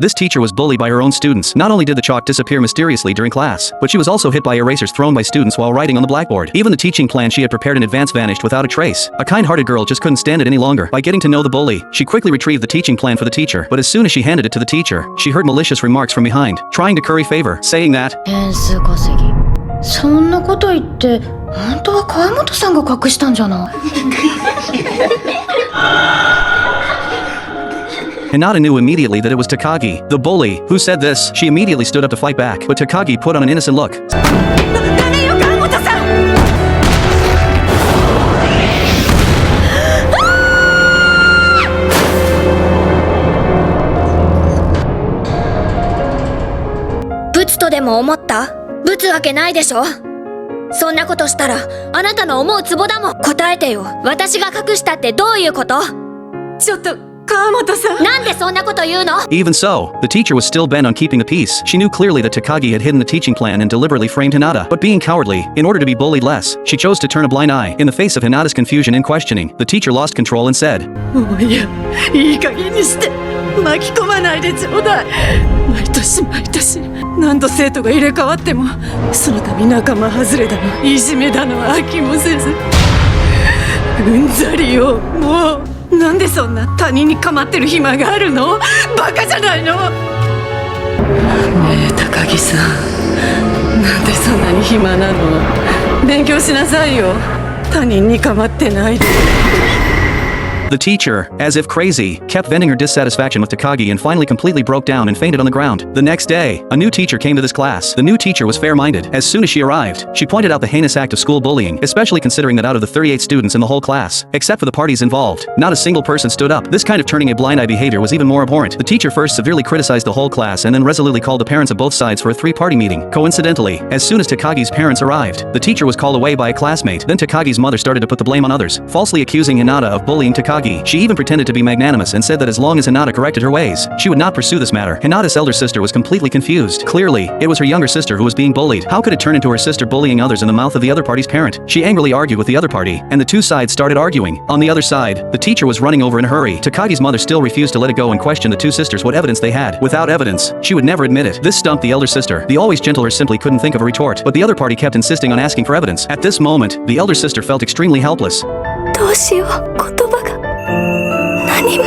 This teacher was bullied by her own students. Not only did the chalk disappear mysteriously during class, but she was also hit by erasers thrown by students while writing on the blackboard. Even the teaching plan she had prepared in advance vanished without a trace. A kind-hearted girl just couldn't stand it any longer. By getting to know the bully, she quickly retrieved the teaching plan for the teacher, but as soon as she handed it to the teacher, she heard malicious remarks from behind, trying to curry favor, saying that, 点数稼ぎ。そんなこと言って、本当は川本さんが隠したんじゃない。Hinata knew immediately that it was Takagi, the bully, who said this. She immediately stood up to fight back, but Takagi put on an innocent look. ダメよ川本さん。ぶつとでも思った？ぶつわけないでしょ。そんなことしたらあなたの思うツボだもん。答えてよ。私が隠したってどういうこと？ちょっと川本さん。なんでそんなこと言うの？ Even so, the teacher was still bent on keeping the peace. She knew clearly that Takagi had hidden the teaching plan and deliberately framed Hinata. But being cowardly, in order to be bullied less, she chose to turn a blind eye. In the face of Hinata's confusion and questioning, the teacher lost control and said, もういい加減にして巻き込まないでちょうだい。毎年何度生徒が入れ替わってもその度仲間外れだのいじめだの飽きもせずうんざりよ。もうなんでそんな他人に構ってる暇があるの？バカじゃないの。ねえ高木さん、なんでそんなに暇なの？勉強しなさいよ。他人に構ってないで。The teacher, as if crazy, kept venting her dissatisfaction with Takagi and finally completely broke down and fainted on the ground. The next day, a new teacher came to this class. The new teacher was fair-minded. As soon as she arrived, she pointed out the heinous act of school bullying, especially considering that out of the 38 students in the whole class, except for the parties involved, not a single person stood up. This kind of turning a blind eye behavior was even more abhorrent. The teacher first severely criticized the whole class and then resolutely called the parents of both sides for a three-party meeting. Coincidentally, as soon as Takagi's parents arrived, the teacher was called away by a classmate. Then Takagi's mother started to put the blame on others, falsely accusing Hinata of bullying Takagi. She even pretended to be magnanimous and said that as long as Hinata corrected her ways, she would not pursue this matter. Hinata's elder sister was completely confused. Clearly, it was her younger sister who was being bullied. How could it turn into her sister bullying others in the mouth of the other party's parent? She angrily argued with the other party, and the two sides started arguing. On the other side, the teacher was running over in a hurry. Takagi's mother still refused to let it go and questioned the two sisters what evidence they had. Without evidence, she would never admit it. This stumped the elder sister. The always gentle her simply couldn't think of a retort, but the other party kept insisting on asking for evidence. At this moment, the elder sister felt extremely helpless. どうしよう。言葉が何も。